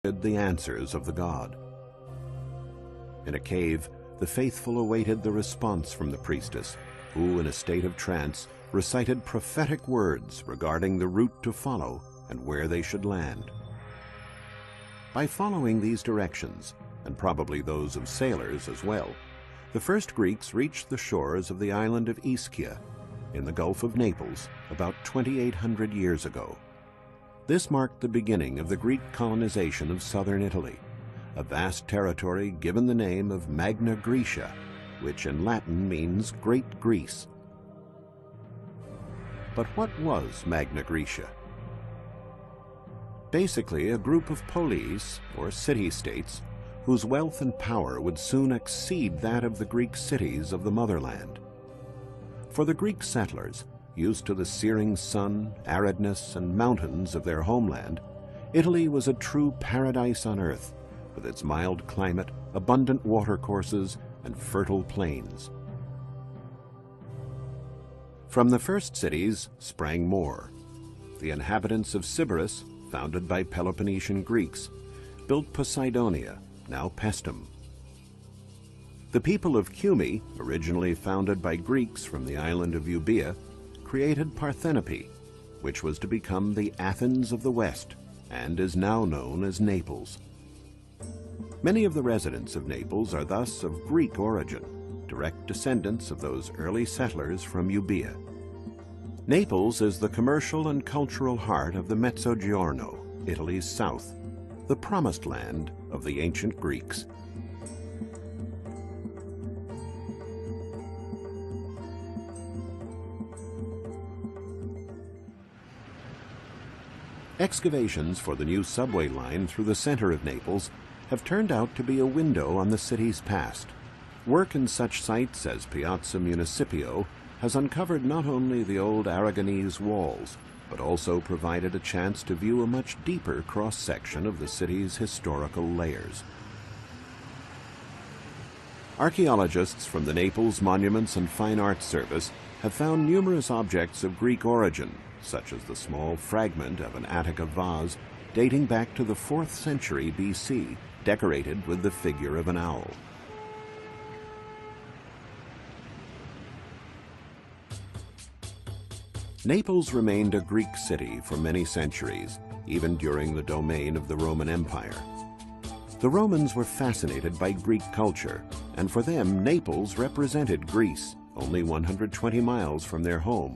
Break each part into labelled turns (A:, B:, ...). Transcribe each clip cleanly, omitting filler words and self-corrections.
A: the answers of the god. In a cave, the faithful awaited the response from the priestess, who, in a state of trance, recited prophetic words regarding the route to follow and where they should land. By following these directions, and probably those of sailors as well, the first Greeks reached the shores of the island of Ischia in the Gulf of Naples about 2,800 years ago. This marked the beginning of the Greek colonization of southern Italy, a vast territory given the name of Magna Graecia, which in Latin means Great Greece. But what was Magna Graecia? Basically, a group of polis, or city-states, whose wealth and power would soon exceed that of the Greek cities of the motherland. For the Greek settlers, used to the searing sun, aridness, and mountains of their homeland, Italy was a true paradise on earth, with its mild climate, abundant watercourses, and fertile plains. From the first cities sprang more. The inhabitants of Sybaris, founded by Peloponnesian Greeks, built Poseidonia, now Paestum. The people of Cumae, originally founded by Greeks from the island of Euboea, created Parthenope, which was to become the Athens of the West and is now known as Naples. Many of the residents of Naples are thus of Greek origin, direct descendants of those early settlers from Euboea. Naples is the commercial and cultural heart of the Mezzogiorno, Italy's south, the promised land of the ancient Greeks. Excavations for the new subway line through the center of Naples have turned out to be a window on the city's past. Work in such sites as Piazza Municipio has uncovered not only the old Aragonese walls, but also provided a chance to view a much deeper cross-section of the city's historical layers. Archaeologists from the Naples Monuments and Fine Arts Service have found numerous objects of Greek origin, such as the small fragment of an Attica vase dating back to the 4th century BC, decorated with the figure of an owl. Naples remained a Greek city for many centuries, even during the domain of the Roman Empire. The Romans were fascinated by Greek culture, and for them Naples represented Greece, only 120 miles from their home,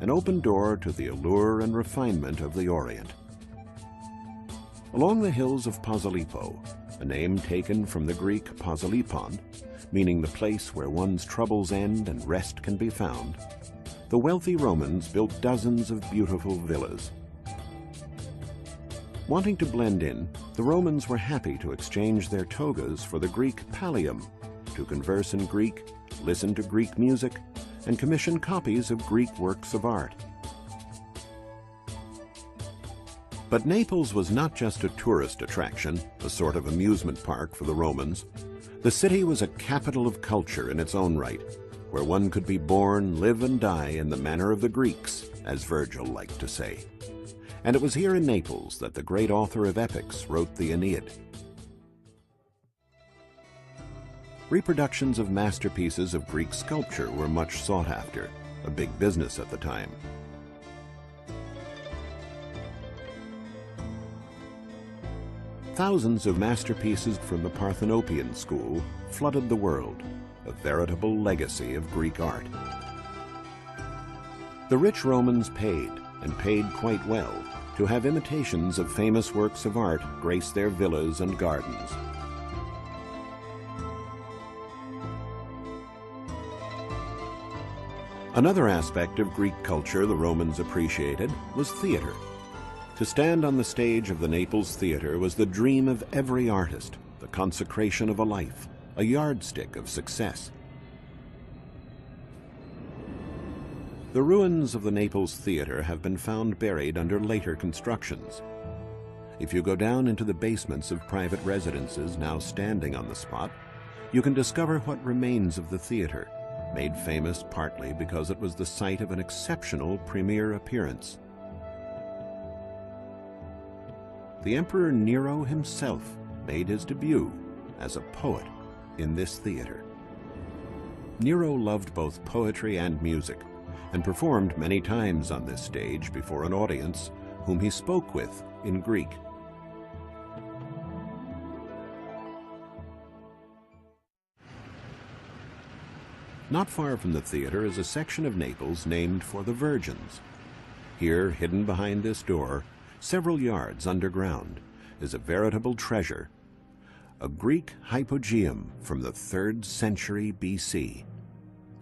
A: an open door to the allure and refinement of the Orient. Along the hills of Posillipo, a name taken from the Greek Posilipon, meaning the place where one's troubles end and rest can be found, the wealthy Romans built dozens of beautiful villas. Wanting to blend in, the Romans were happy to exchange their togas for the Greek pallium, to converse in Greek, listen to Greek music, and commission copies of Greek works of art. But Naples was not just a tourist attraction, a sort of amusement park for the Romans. The city was a capital of culture in its own right, where one could be born, live, and die in the manner of the Greeks, as Virgil liked to say. And it was here in Naples that the great author of epics wrote the Aeneid. Reproductions of masterpieces of Greek sculpture were much sought after, a big business at the time. Thousands of masterpieces from the Parthenopean school flooded the world, a veritable legacy of Greek art. The rich Romans paid, and paid quite well, to have imitations of famous works of art grace their villas and gardens. Another aspect of Greek culture the Romans appreciated was theater. To stand on the stage of the Naples Theater was the dream of every artist, the consecration of a life, a yardstick of success. The ruins of the Naples Theater have been found buried under later constructions. If you go down into the basements of private residences now standing on the spot, you can discover what remains of the theater, made famous partly because it was the site of an exceptional premiere appearance. the Emperor Nero himself made his debut as a poet in this theater. Nero loved both poetry and music, and performed many times on this stage before an audience whom he spoke with in Greek. Not far from the theater is a section of Naples named for the Virgins. Here, hidden behind this door, several yards underground, is a veritable treasure, a Greek hypogeum from the 3rd century BC.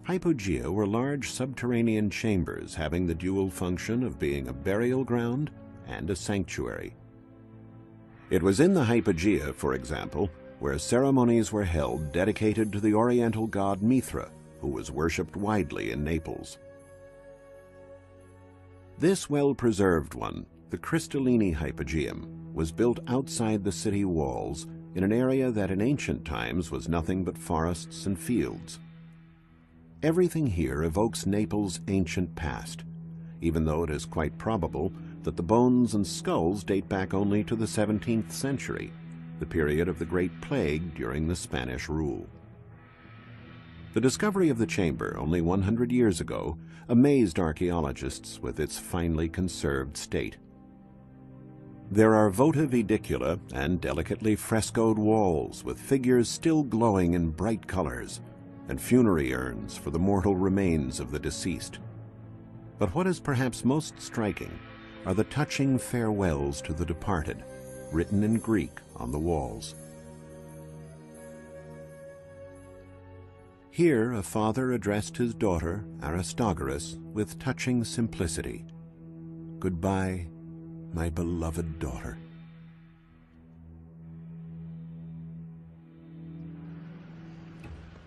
A: Hypogea were large subterranean chambers having the dual function of being a burial ground and a sanctuary. It was in the hypogea, for example, where ceremonies were held dedicated to the Oriental god Mithra, who was worshipped widely in Naples. This well-preserved one, the Crystallini Hypogeum, was built outside the city walls in an area that in ancient times was nothing but forests and fields. Everything here evokes Naples' ancient past, even though it is quite probable that the bones and skulls date back only to the 17th century, the period of the Great Plague during the Spanish rule. The discovery of the chamber only 100 years ago amazed archaeologists with its finely conserved state. There are votive edicula and delicately frescoed walls with figures still glowing in bright colors, and funerary urns for the mortal remains of the deceased. But what is perhaps most striking are the touching farewells to the departed, written in Greek on the walls. Here a father addressed his daughter, Aristogoras, with touching simplicity. "Goodbye, my beloved daughter."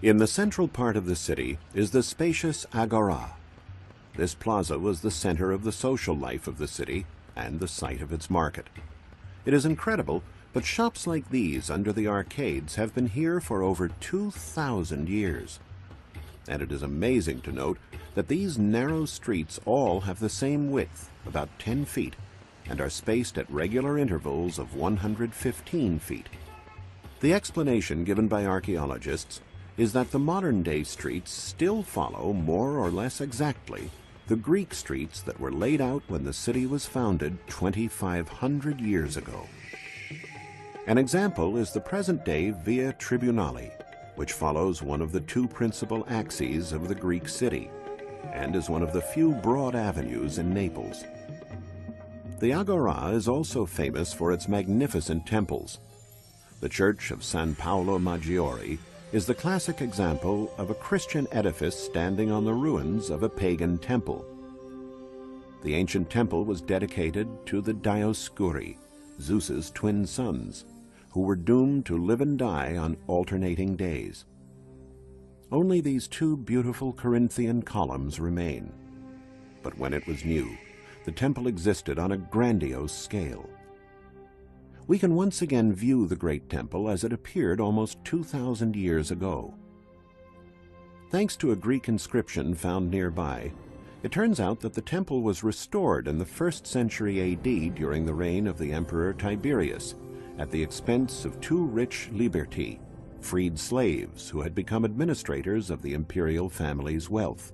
A: In the central part of the city is the spacious Agora. This plaza was the center of the social life of the city and the site of its market. It is incredible, but shops like these under the arcades have been here for over 2,000 years. And it is amazing to note that these narrow streets all have the same width, about 10 feet, and are spaced at regular intervals of 115 feet. The explanation given by archaeologists is that the modern-day streets still follow more or less exactly the Greek streets that were laid out when the city was founded 2,500 years ago. An example is the present-day Via Tribunali, which follows one of the two principal axes of the Greek city, and is one of the few broad avenues in Naples. The Agora is also famous for its magnificent temples. The Church of San Paolo Maggiore is the classic example of a Christian edifice standing on the ruins of a pagan temple. The ancient temple was dedicated to the Dioscuri, Zeus's twin sons, who were doomed to live and die on alternating days. Only these two beautiful Corinthian columns remain. But when it was new, the temple existed on a grandiose scale. We can once again view the great temple as it appeared almost 2,000 years ago. Thanks to a Greek inscription found nearby, it turns out that the temple was restored in the 1st century AD during the reign of the Emperor Tiberius, at the expense of two rich liberti, freed slaves who had become administrators of the imperial family's wealth.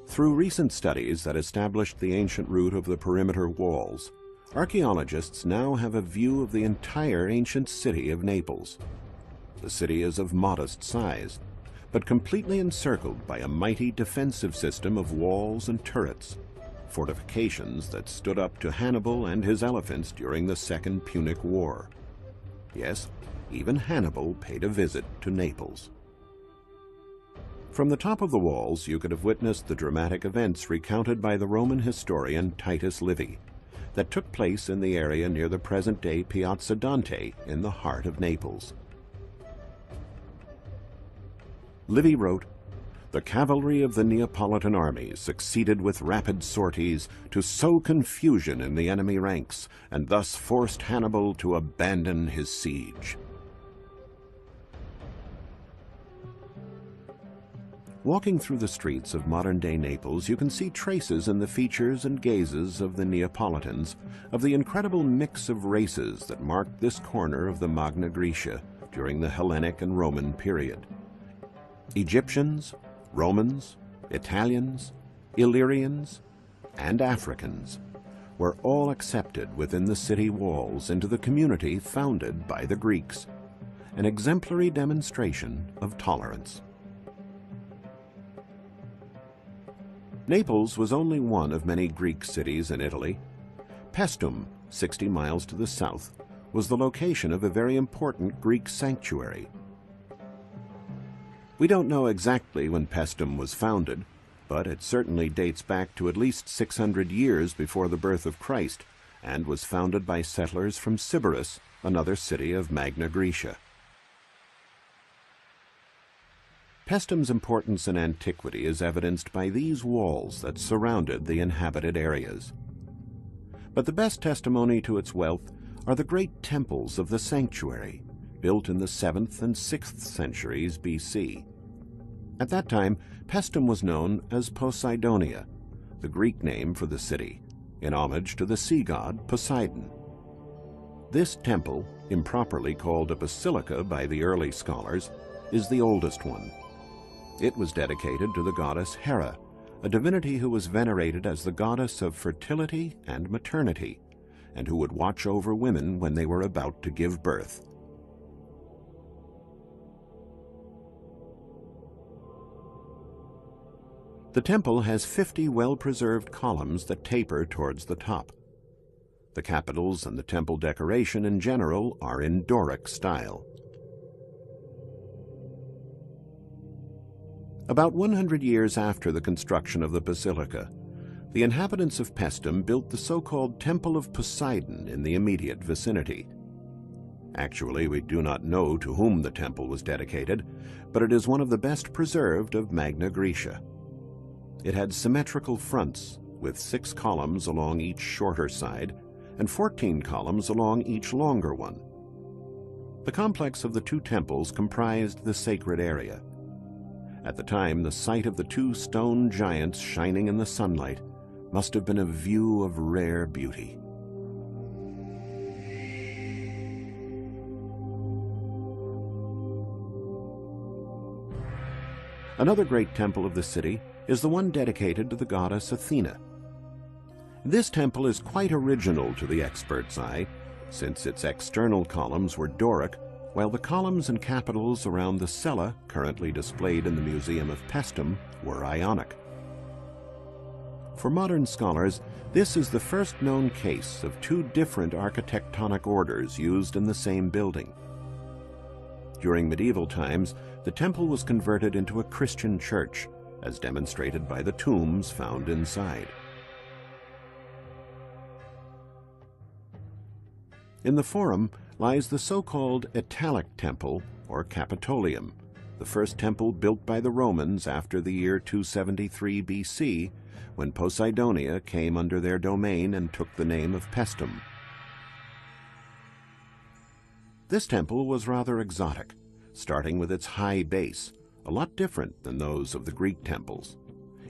A: Through recent studies that established the ancient route of the perimeter walls, archaeologists now have a view of the entire ancient city of Naples. The city is of modest size, but completely encircled by a mighty defensive system of walls and turrets, fortifications that stood up to Hannibal and his elephants during the Second Punic War. Yes, even Hannibal paid a visit to Naples. From the top of the walls, you could have witnessed the dramatic events recounted by the Roman historian Titus Livy that took place in the area near the present-day Piazza Dante in the heart of Naples. Livy wrote, "The cavalry of the Neapolitan army succeeded with rapid sorties to sow confusion in the enemy ranks, and thus forced Hannibal to abandon his siege." Walking through the streets of modern-day Naples, you can see traces in the features and gazes of the Neapolitans of the incredible mix of races that marked this corner of the Magna Graecia during the Hellenic and Roman period. Egyptians, Romans, Italians, Illyrians, and Africans were all accepted within the city walls into the community founded by the Greeks, an exemplary demonstration of tolerance. Naples was only one of many Greek cities in Italy. Paestum, 60 miles to the south, was the location of a very important Greek sanctuary. We don't know exactly when Paestum was founded, but it certainly dates back to at least 600 years before the birth of Christ and was founded by settlers from Sybaris, another city of Magna Graecia. Paestum's importance in antiquity is evidenced by these walls that surrounded the inhabited areas. But the best testimony to its wealth are the great temples of the sanctuary, built in the 7th and 6th centuries BC. At that time, Paestum was known as Poseidonia, the Greek name for the city, in homage to the sea god Poseidon. This temple, improperly called a basilica by the early scholars, is the oldest one. It was dedicated to the goddess Hera, a divinity who was venerated as the goddess of fertility and maternity, and who would watch over women when they were about to give birth. The temple has 50 well-preserved columns that taper towards the top. The capitals and the temple decoration in general are in Doric style. About 100 years after the construction of the basilica, the inhabitants of Paestum built the so-called Temple of Poseidon in the immediate vicinity. Actually, we do not know to whom the temple was dedicated, but it is one of the best preserved of Magna Graecia. It had symmetrical fronts, with 6 columns along each shorter side and 14 columns along each longer one. The complex of the 2 temples comprised the sacred area. At the time, the sight of the 2 stone giants shining in the sunlight must have been a view of rare beauty. Another great temple of the city is the one dedicated to the goddess Athena. This temple is quite original to the expert's eye, since its external columns were Doric, while the columns and capitals around the cella, currently displayed in the Museum of Paestum, were Ionic. For modern scholars, this is the first known case of 2 different architectonic orders used in the same building. During medieval times, the temple was converted into a Christian church, as demonstrated by the tombs found inside. In the Forum lies the so-called Italic Temple, or Capitolium, the first temple built by the Romans after the year 273 BC, when Poseidonia came under their domain and took the name of Paestum. This temple was rather exotic, starting with its high base, a lot different than those of the Greek temples.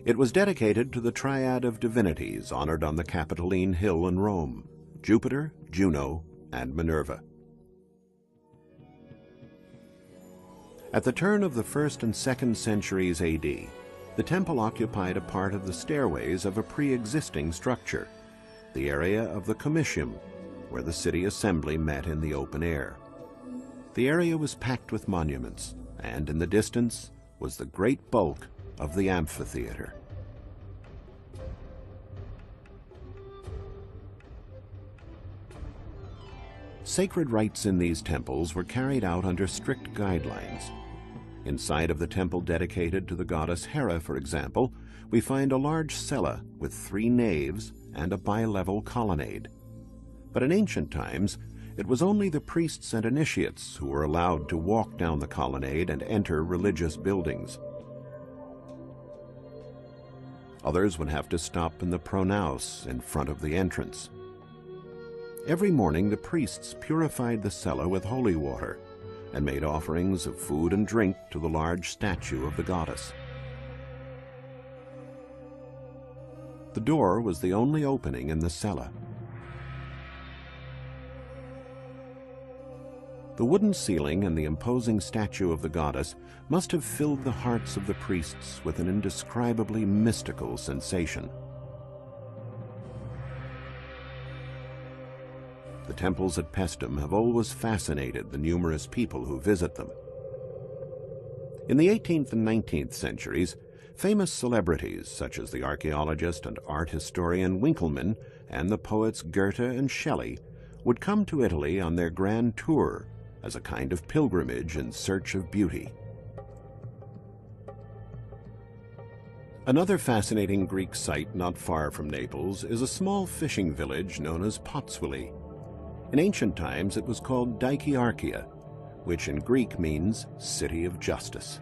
A: It was dedicated to the triad of divinities honored on the Capitoline Hill in Rome: Jupiter, Juno, and Minerva. At the turn of the 1st and 2nd centuries AD, the temple occupied a part of the stairways of a pre-existing structure, the area of the Comitium, where the city assembly met in the open air. The area was packed with monuments, and in the distance was the great bulk of the amphitheater. Sacred rites in these temples were carried out under strict guidelines. Inside of the temple dedicated to the goddess Hera, for example, we find a large cella with 3 naves and a bi-level colonnade. But in ancient times, it was only the priests and initiates who were allowed to walk down the colonnade and enter religious buildings. Others would have to stop in the pronaos in front of the entrance. Every morning the priests purified the cella with holy water and made offerings of food and drink to the large statue of the goddess. The door was the only opening in the cella. The wooden ceiling and the imposing statue of the goddess must have filled the hearts of the priests with an indescribably mystical sensation. The temples at Paestum have always fascinated the numerous people who visit them. In the 18th and 19th centuries, famous celebrities such as the archaeologist and art historian Winckelmann and the poets Goethe and Shelley would come to Italy on their grand tour as a kind of pilgrimage in search of beauty. Another fascinating Greek site not far from Naples is a small fishing village known as Potswili. In ancient times it was called Dikyarchia, which in Greek means City of Justice.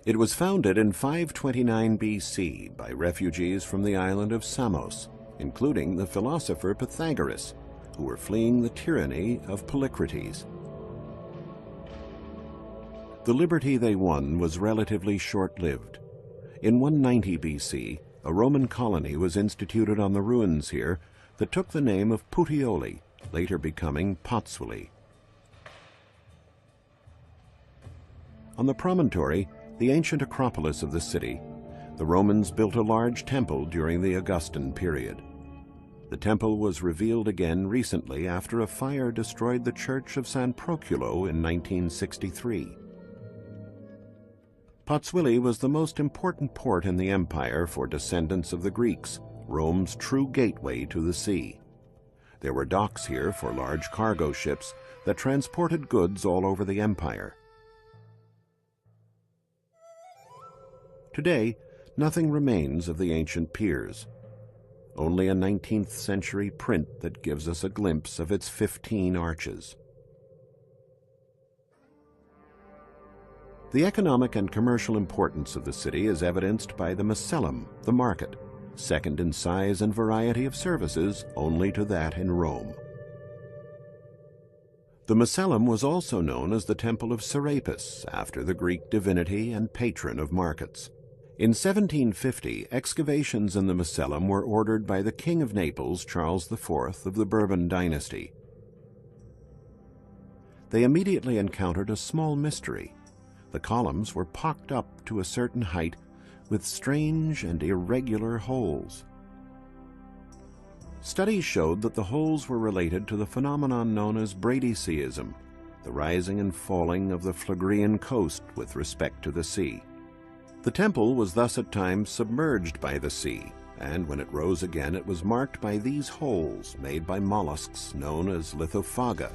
A: It was founded in 529 BC by refugees from the island of Samos, including the philosopher Pythagoras, who were fleeing the tyranny of Polycrates. The liberty they won was relatively short-lived. In 190 BC, a Roman colony was instituted on the ruins here that took the name of Puteoli, later becoming Potswili. On the promontory, the ancient acropolis of the city, the Romans built a large temple during the Augustan period. The temple was revealed again recently after a fire destroyed the church of San Proculo in 1963. Potswili was the most important port in the empire for descendants of the Greeks, Rome's true gateway to the sea. There were docks here for large cargo ships that transported goods all over the empire. Today, nothing remains of the ancient piers. Only a 19th century print that gives us a glimpse of its 15 arches. The economic and commercial importance of the city is evidenced by the Macellum, the market, second in size and variety of services only to that in Rome. The Macellum was also known as the Temple of Serapis, after the Greek divinity and patron of markets. In 1750, excavations in the Macellum were ordered by the King of Naples, Charles IV of the Bourbon dynasty. They immediately encountered a small mystery. The columns were pocked up to a certain height with strange and irregular holes. Studies showed that the holes were related to the phenomenon known as bradyseism, the rising and falling of the Phlegrean coast with respect to the sea. The temple was thus at times submerged by the sea, and when it rose again it was marked by these holes made by mollusks known as lithophaga.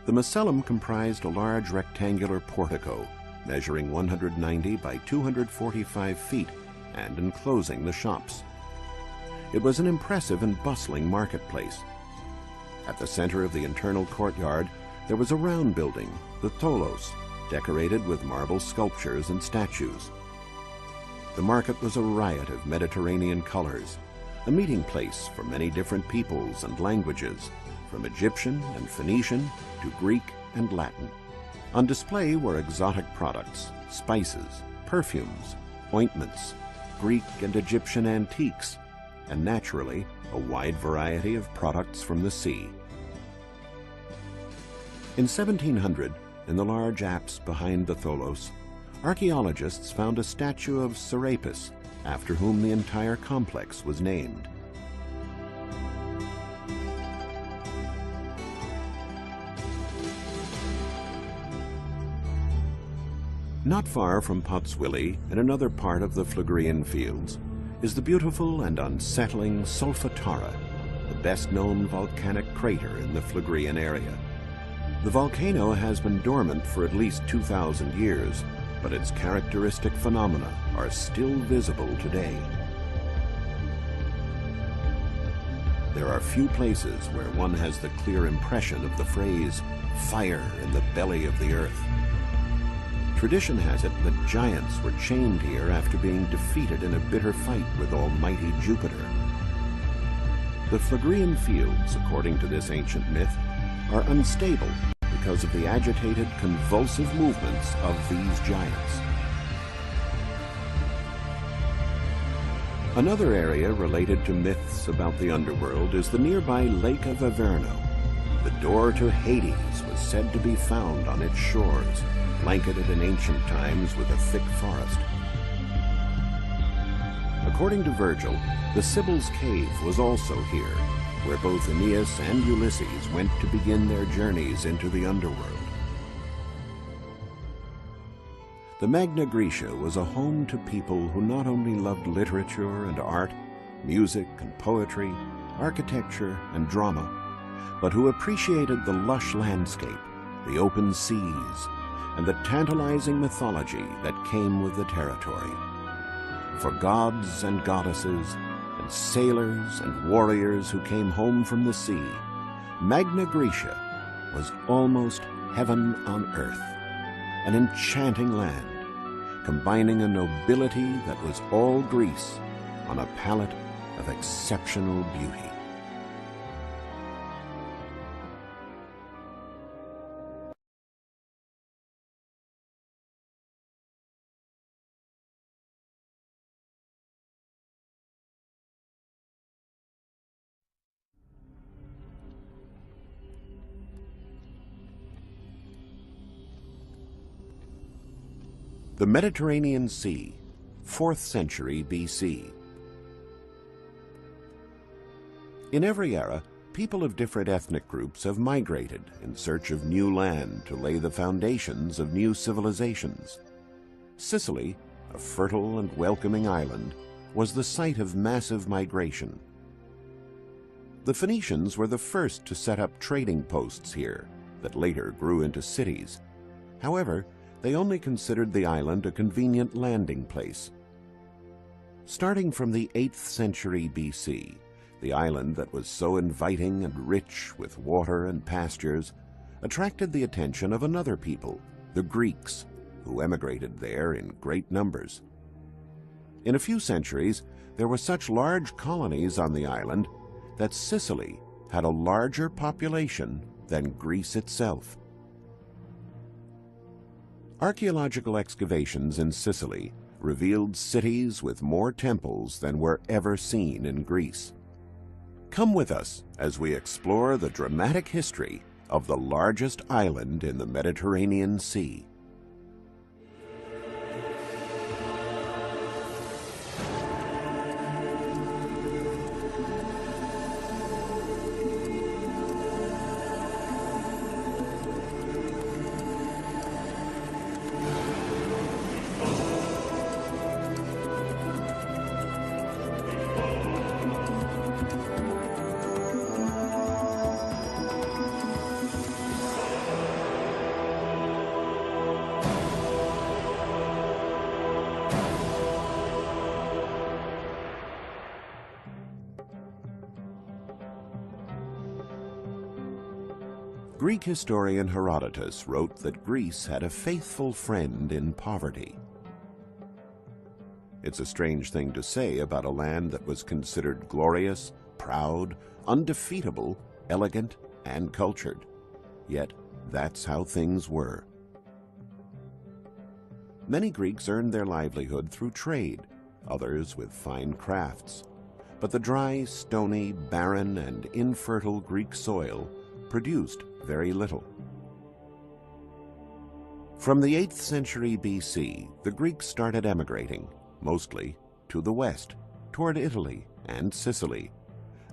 A: The Macellum comprised a large rectangular portico, measuring 190 by 245 feet and enclosing the shops. It was an impressive and bustling marketplace. At the center of the internal courtyard, there was a round building, the Tholos, decorated with marble sculptures and statues. The market was a riot of Mediterranean colors, a meeting place for many different peoples and languages, from Egyptian and Phoenician to Greek and Latin. On display were exotic products, spices, perfumes, ointments, Greek and Egyptian antiques, and naturally, a wide variety of products from the sea. In 1700, in the large apse behind the Tholos, archaeologists found a statue of Serapis, after whom the entire complex was named. Not far from Potswili, in another part of the Phlegrean fields, is the beautiful and unsettling Solfatara, the best-known volcanic crater in the Phlegrean area. The volcano has been dormant for at least 2,000 years, but its characteristic phenomena are still visible today. There are few places where one has the clear impression of the phrase, "fire in the belly of the earth." Tradition has it that giants were chained here after being defeated in a bitter fight with almighty Jupiter. The Phlegrean fields, according to this ancient myth, are unstable because of the agitated, convulsive movements of these giants. Another area related to myths about the underworld is the nearby Lake of Averno. The door to Hades was said to be found on its shores, blanketed in ancient times with a thick forest. According to Virgil, the Sibyl's Cave was also here, where both Aeneas and Ulysses went to begin their journeys into the underworld. The Magna Graecia was a home to people who not only loved literature and art, music and poetry, architecture and drama, but who appreciated the lush landscape, the open seas, and the tantalizing mythology that came with the territory. For gods and goddesses, and sailors and warriors who came home from the sea, Magna Graecia was almost heaven on earth, an enchanting land, combining a nobility that was all Greece on a palette of exceptional beauty. The Mediterranean Sea, 4th century BC. In every era, people of different ethnic groups have migrated in search of new land to lay the foundations of new civilizations. Sicily, a fertile and welcoming island, was the site of massive migration. The Phoenicians were the first to set up trading posts here that later grew into cities. However, they only considered the island a convenient landing place. Starting from the 8th century BC, the island that was so inviting and rich with water and pastures attracted the attention of another people, the Greeks, who emigrated there in great numbers. In a few centuries, there were such large colonies on the island that Sicily had a larger population than Greece itself. Archaeological excavations in Sicily revealed cities with more temples than were ever seen in Greece. Come with us as we explore the dramatic history of the largest island in the Mediterranean Sea. Greek historian Herodotus wrote that Greece had a faithful friend in poverty. It's a strange thing to say about a land that was considered glorious, proud, undefeatable, elegant, and cultured. Yet, that's how things were. Many Greeks earned their livelihood through trade, others with fine crafts. But the dry, stony, barren, and infertile Greek soil produced very little. From the 8th century BC, the Greeks started emigrating, mostly to the west, toward Italy and Sicily,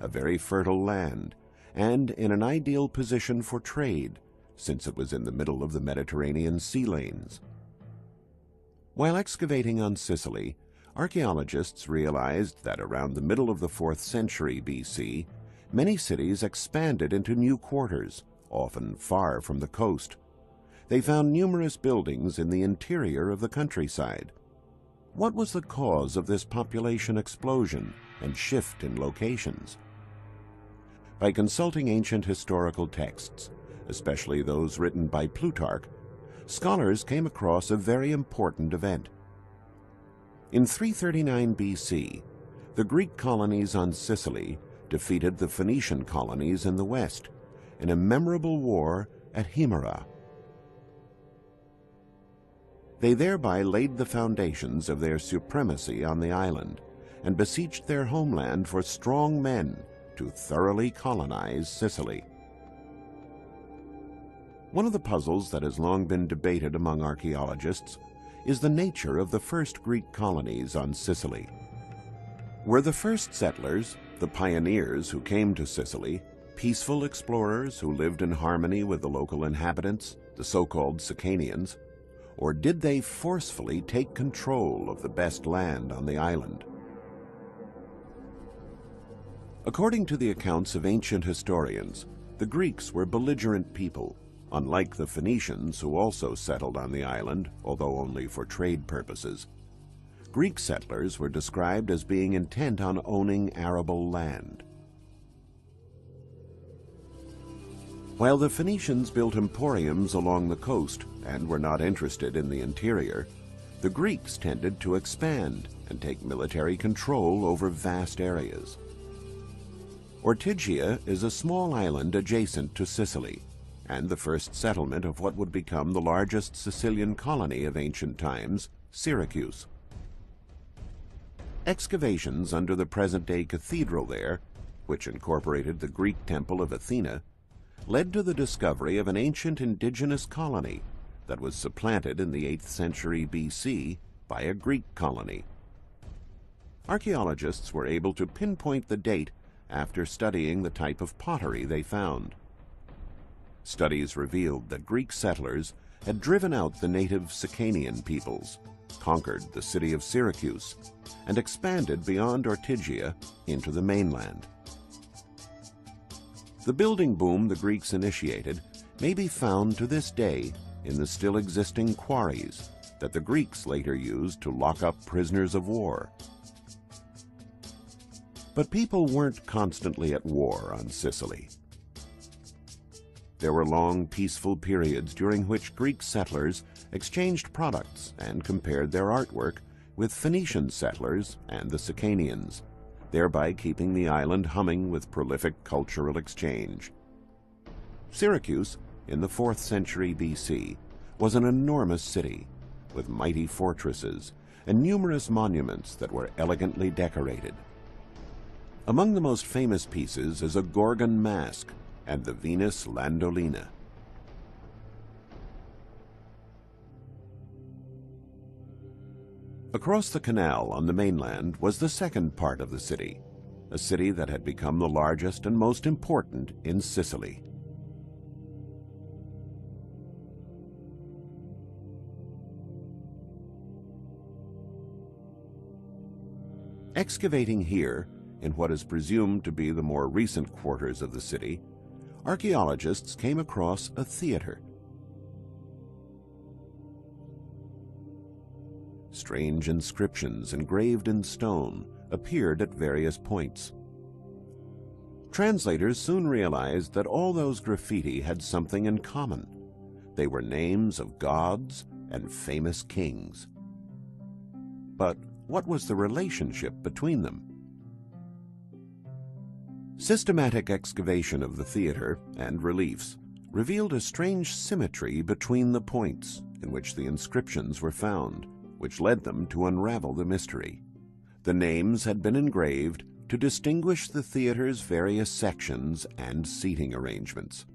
A: a very fertile land, and in an ideal position for trade, since it was in the middle of the Mediterranean sea lanes. While excavating on Sicily, archaeologists realized that around the middle of the 4th century BC, many cities expanded into new quarters, often far from the coast. They found numerous buildings in the interior of the countryside. What was the cause of this population explosion and shift in locations? By consulting ancient historical texts, especially those written by Plutarch, scholars came across a very important event. In 339 BC, the Greek colonies on Sicily defeated the Phoenician colonies in the west in a memorable war at Himera. They thereby laid the foundations of their supremacy on the island and beseeched their homeland for strong men to thoroughly colonize Sicily. One of the puzzles that has long been debated among archaeologists is the nature of the first Greek colonies on Sicily. Were the first settlers, the pioneers who came to Sicily, peaceful explorers who lived in harmony with the local inhabitants, the so-called Sicanians, or did they forcefully take control of the best land on the island? According to the accounts of ancient historians, the Greeks were belligerent people, unlike the Phoenicians who also settled on the island, although only for trade purposes. Greek settlers were described as being intent on owning arable land. While the Phoenicians built emporiums along the coast and were not interested in the interior, the Greeks tended to expand and take military control over vast areas. Ortygia is a small island adjacent to Sicily, and the first settlement of what would become the largest Sicilian colony of ancient times, Syracuse. Excavations under the present-day cathedral there, which incorporated the Greek temple of Athena, led to the discovery of an ancient indigenous colony that was supplanted in the 8th century BC by a Greek colony. Archaeologists were able to pinpoint the date after studying the type of pottery they found. Studies revealed that Greek settlers had driven out the native Sicanian peoples, conquered the city of Syracuse, and expanded beyond Ortygia into the mainland. The building boom the Greeks initiated may be found to this day in the still existing quarries that the Greeks later used to lock up prisoners of war. But people weren't constantly at war on Sicily. There were long, peaceful periods during which Greek settlers exchanged products and compared their artwork with Phoenician settlers and the Sicanians, thereby keeping the island humming with prolific cultural exchange. Syracuse, in the 4th century BC, was an enormous city with mighty fortresses and numerous monuments that were elegantly decorated. Among the most famous pieces is a Gorgon mask and the Venus Landolina. Across the canal on the mainland was the second part of the city, a city that had become the largest and most important in Sicily. Excavating here, in what is presumed to be the more recent quarters of the city, archaeologists came across a theater. Strange inscriptions engraved in stone appeared at various points. Translators soon realized that all those graffiti had something in common. They were names of gods and famous kings. But what was the relationship between them? Systematic excavation of the theater and reliefs revealed a strange symmetry between the points in which the inscriptions were found, which led them to unravel the mystery. The names had been engraved to distinguish the theater's various sections and seating arrangements.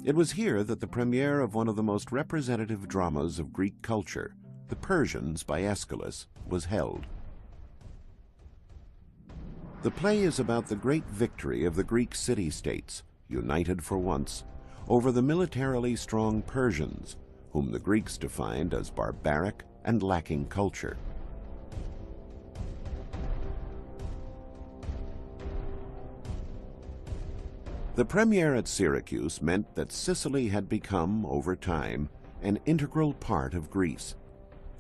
A: It was here that the premiere of one of the most representative dramas of Greek culture, The Persians by Aeschylus, was held. The play is about the great victory of the Greek city-states, united for once, over the militarily strong Persians, whom the Greeks defined as barbaric and lacking culture. The premiere at Syracuse meant that Sicily had become, over time, an integral part of Greece.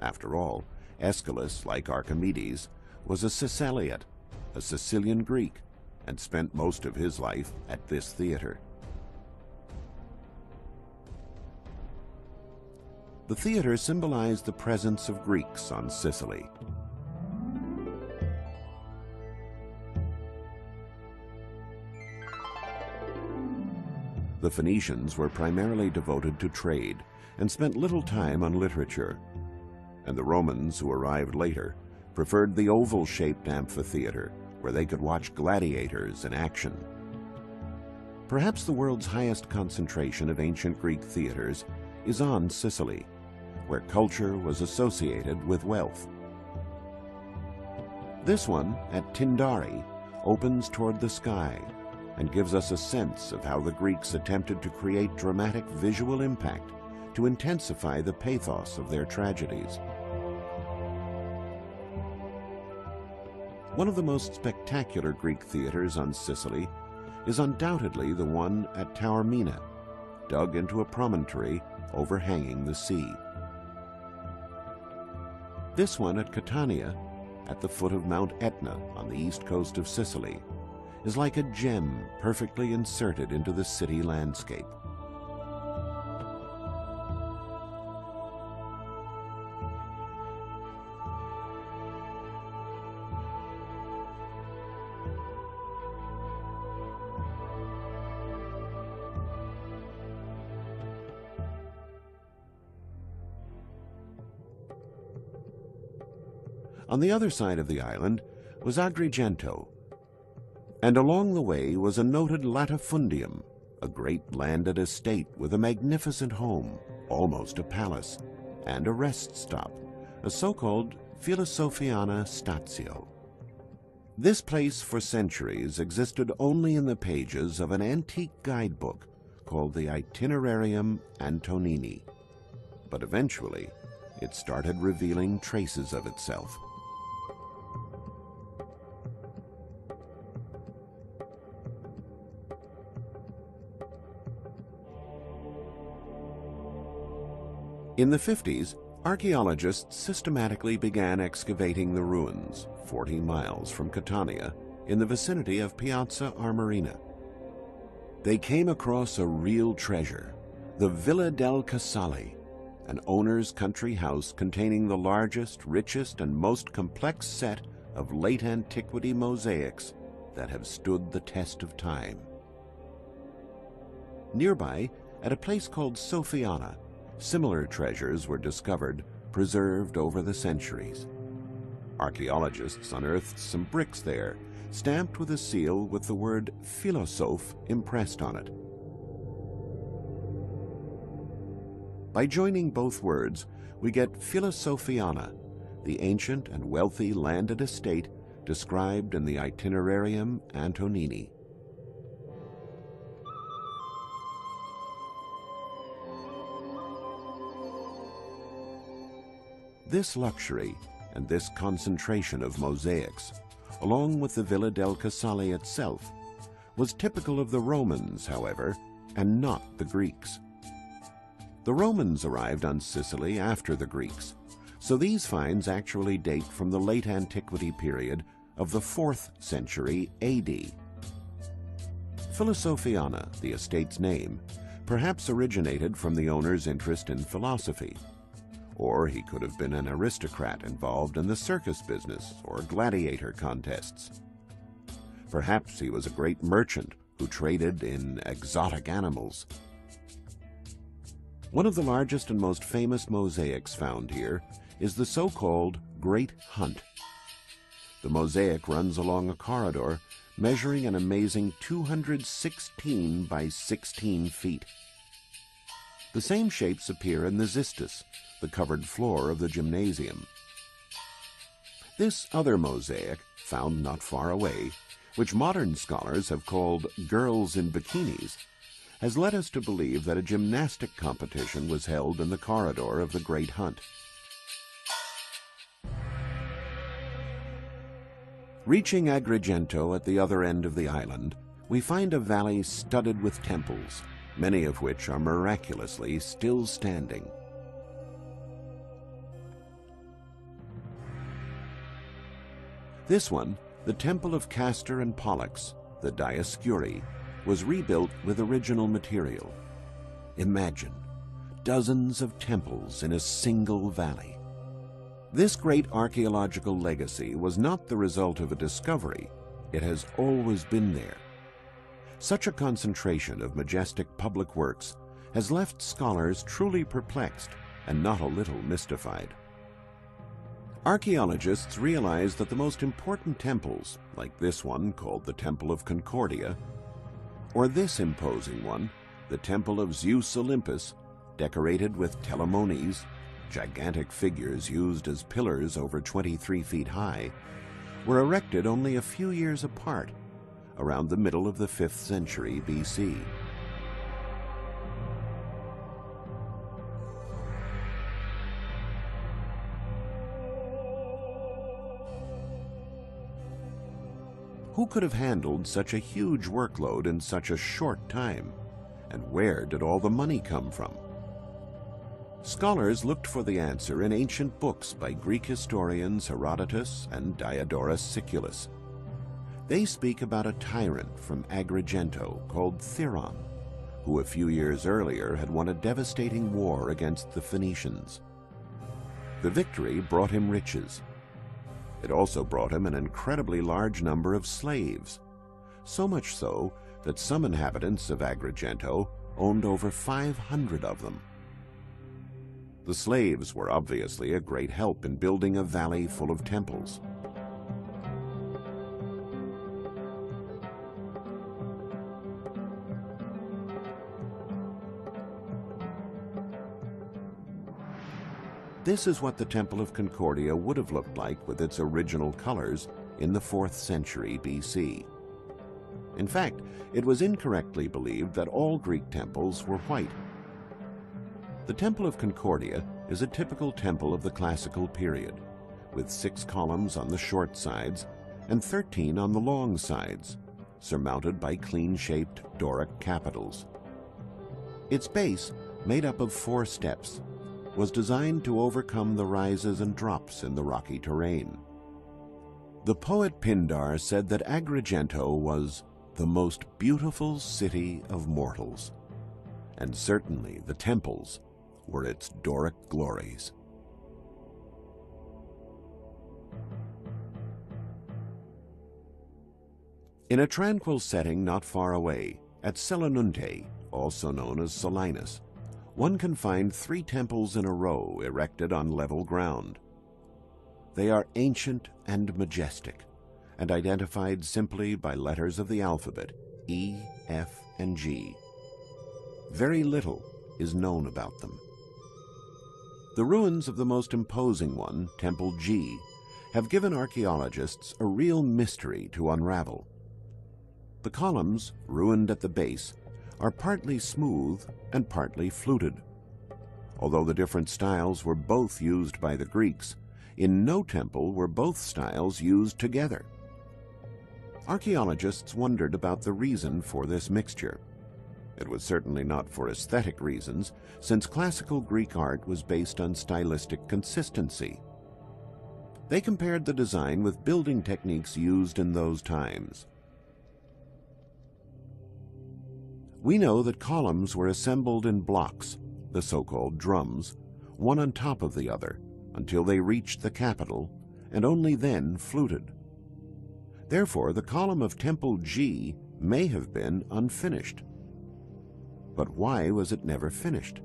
A: After all, Aeschylus, like Archimedes, was a Siciliot, a Sicilian Greek, and spent most of his life at this theater. The theater symbolized the presence of Greeks on Sicily. The Phoenicians were primarily devoted to trade and spent little time on literature. And the Romans, who arrived later, preferred the oval-shaped amphitheater where they could watch gladiators in action. Perhaps the world's highest concentration of ancient Greek theaters is on Sicily, where culture was associated with wealth. This one, at Tindari, opens toward the sky and gives us a sense of how the Greeks attempted to create dramatic visual impact to intensify the pathos of their tragedies. One of the most spectacular Greek theaters on Sicily is undoubtedly the one at Taormina, dug into a promontory overhanging the sea. This one at Catania, at the foot of Mount Etna on the east coast of Sicily, is like a gem perfectly inserted into the city landscape. On the other side of the island was Agrigento, and along the way was a noted latifundium, a great landed estate with a magnificent home, almost a palace, and a rest stop, a so-called Filosofiana Statio. This place for centuries existed only in the pages of an antique guidebook called the Itinerarium Antonini, but eventually it started revealing traces of itself. In the 50s, archaeologists systematically began excavating the ruins 40 miles from Catania in the vicinity of Piazza Armerina. They came across a real treasure, the Villa del Casale, an owner's country house containing the largest, richest, and most complex set of late antiquity mosaics that have stood the test of time. Nearby, at a place called Sofiana, similar treasures were discovered, preserved over the centuries. Archaeologists unearthed some bricks there, stamped with a seal with the word philosophe impressed on it. By joining both words, we get Filosofiana, the ancient and wealthy landed estate described in the Itinerarium Antonini. This luxury and this concentration of mosaics, along with the Villa del Casale itself, was typical of the Romans, however, and not the Greeks. The Romans arrived on Sicily after the Greeks, so these finds actually date from the late antiquity period of the 4th century AD. Filosofiana, the estate's name, perhaps originated from the owner's interest in philosophy. Or he could have been an aristocrat involved in the circus business or gladiator contests. Perhaps he was a great merchant who traded in exotic animals. One of the largest and most famous mosaics found here is the so-called Great Hunt. The mosaic runs along a corridor measuring an amazing 216 by 16 feet. The same shapes appear in the xystus, the covered floor of the gymnasium. This other mosaic, found not far away, which modern scholars have called girls in bikinis, has led us to believe that a gymnastic competition was held in the corridor of the Great Hunt. Reaching Agrigento at the other end of the island, we find a valley studded with temples, many of which are miraculously still standing. This one, the Temple of Castor and Pollux, the Dioscuri, was rebuilt with original material. Imagine, dozens of temples in a single valley. This great archaeological legacy was not the result of a discovery. It has always been there. Such a concentration of majestic public works has left scholars truly perplexed and not a little mystified. Archaeologists realize that the most important temples, like this one called the Temple of Concordia, or this imposing one, the Temple of Zeus Olympus, decorated with telemones, gigantic figures used as pillars over 23 feet high, were erected only a few years apart, around the middle of the 5th century BC. Who could have handled such a huge workload in such a short time? And where did all the money come from? Scholars looked for the answer in ancient books by Greek historians Herodotus and Diodorus Siculus. They speak about a tyrant from Agrigento called Theron, who a few years earlier had won a devastating war against the Phoenicians. The victory brought him riches. It also brought him an incredibly large number of slaves, so much so that some inhabitants of Agrigento owned over 500 of them. The slaves were obviously a great help in building a valley full of temples. This is what the Temple of Concordia would have looked like with its original colors in the 4th century BC. In fact, it was incorrectly believed that all Greek temples were white. The Temple of Concordia is a typical temple of the classical period, with 6 columns on the short sides and 13 on the long sides, surmounted by clean-shaped Doric capitals. Its base, made up of 4 steps, was designed to overcome the rises and drops in the rocky terrain. The poet Pindar said that Agrigento was the most beautiful city of mortals, and certainly the temples were its Doric glories. In a tranquil setting not far away, at Selinunte, also known as Selinus, one can find 3 temples in a row erected on level ground. They are ancient and majestic, and identified simply by letters of the alphabet, E, F, and G. Very little is known about them. The ruins of the most imposing one, Temple G, have given archaeologists a real mystery to unravel. The columns, ruined at the base, are partly smooth and partly fluted. Although the different styles were both used by the Greeks, in no temple were both styles used together. Archaeologists wondered about the reason for this mixture. It was certainly not for aesthetic reasons, since classical Greek art was based on stylistic consistency. They compared the design with building techniques used in those times. We know that columns were assembled in blocks, the so-called drums, one on top of the other, until they reached the capital, and only then fluted. Therefore, the column of Temple G may have been unfinished. But why was it never finished?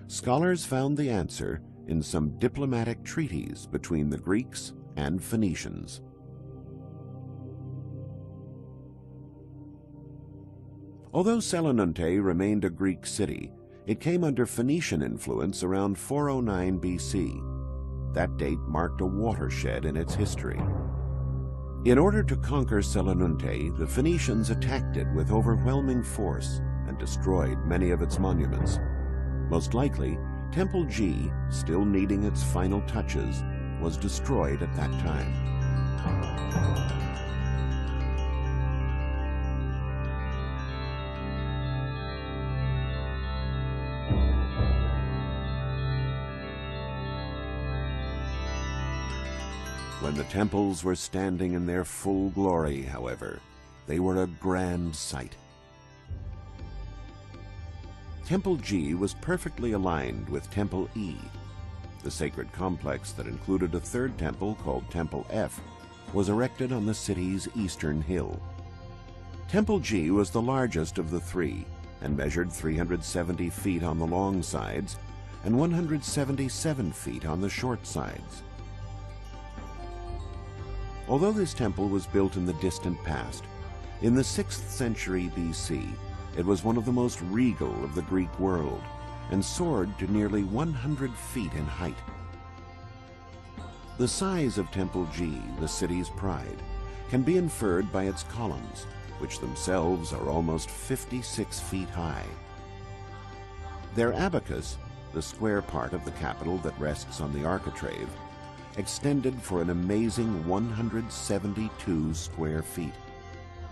A: Scholars found the answer in some diplomatic treaties between the Greeks and Phoenicians. Although Selinunte remained a Greek city, it came under Phoenician influence around 409 BC. That date marked a watershed in its history. In order to conquer Selinunte, the Phoenicians attacked it with overwhelming force and destroyed many of its monuments. Most likely, Temple G, still needing its final touches, was destroyed at that time. When the temples were standing in their full glory, however, they were a grand sight. Temple G was perfectly aligned with Temple E. The sacred complex that included a third temple called Temple F was erected on the city's eastern hill. Temple G was the largest of the three and measured 370 feet on the long sides and 177 feet on the short sides. Although this temple was built in the distant past, in the 6th century BC, it was one of the most regal of the Greek world and soared to nearly 100 feet in height. The size of Temple G, the city's pride, can be inferred by its columns, which themselves are almost 56 feet high. Their abacus, the square part of the capital that rests on the architrave, extended for an amazing 172 square feet.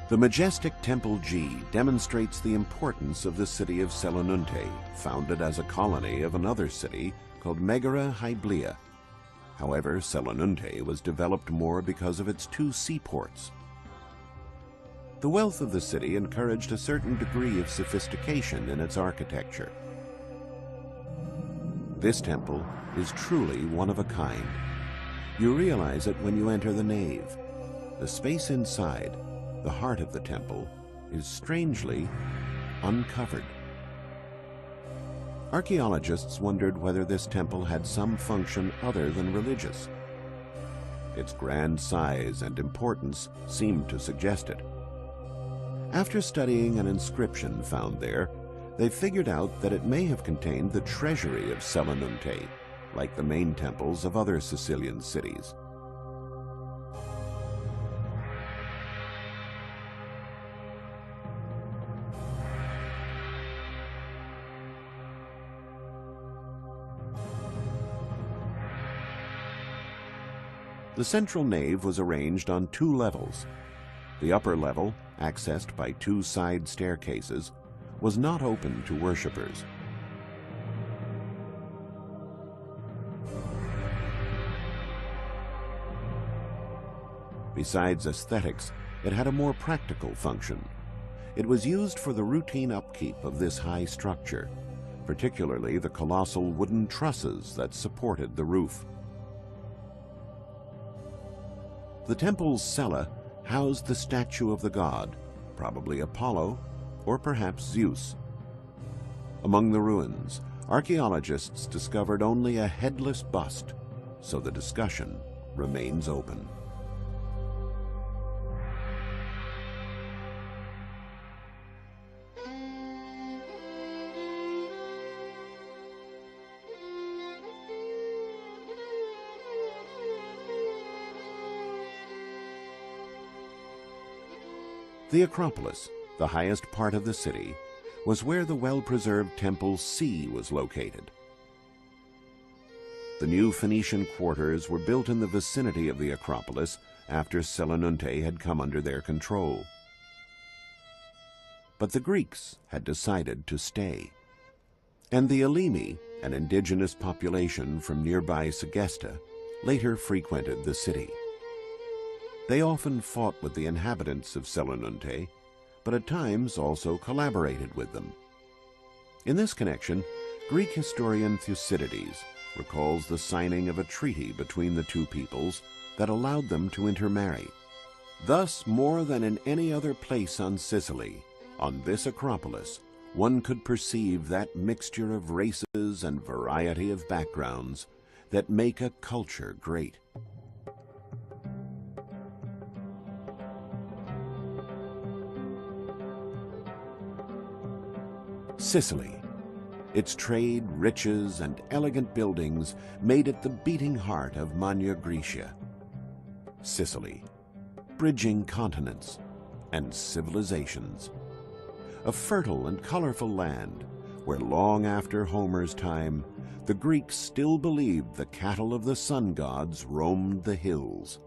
A: The majestic Temple G demonstrates the importance of the city of Selinunte, founded as a colony of another city called Megara Hyblia. However, Selinunte was developed more because of its two seaports. The wealth of the city encouraged a certain degree of sophistication in its architecture. This temple is truly one of a kind. You realize it when you enter the nave. The space inside, the heart of the temple, is strangely uncovered. Archaeologists wondered whether this temple had some function other than religious. Its grand size and importance seemed to suggest it. After studying an inscription found there, they figured out that it may have contained the treasury of Selinunte, like the main temples of other Sicilian cities. The central nave was arranged on two levels. The upper level, accessed by two side staircases, was not open to worshippers. Besides aesthetics, it had a more practical function. It was used for the routine upkeep of this high structure, particularly the colossal wooden trusses that supported the roof. The temple's cella housed the statue of the god, probably Apollo or perhaps Zeus. Among the ruins, archaeologists discovered only a headless bust, so the discussion remains open. The Acropolis, the highest part of the city, was where the well-preserved Temple C was located. The new Phoenician quarters were built in the vicinity of the Acropolis after Selinunte had come under their control. But the Greeks had decided to stay, and the Elemi, an indigenous population from nearby Segesta, later frequented the city. They often fought with the inhabitants of Selinunte, but at times also collaborated with them. In this connection, Greek historian Thucydides recalls the signing of a treaty between the two peoples that allowed them to intermarry. Thus, more than in any other place on Sicily, on this Acropolis, one could perceive that mixture of races and variety of backgrounds that make a culture great. Sicily. Its trade, riches, and elegant buildings made it the beating heart of Magna Graecia. Sicily, bridging continents and civilizations. A fertile and colorful land where long after Homer's time, the Greeks still believed the cattle of the sun gods roamed the hills.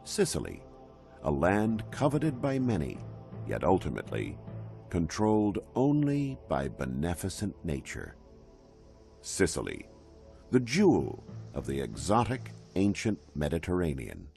A: Sicily, a land coveted by many, yet ultimately controlled only by beneficent nature. Sicily, the jewel of the exotic ancient Mediterranean.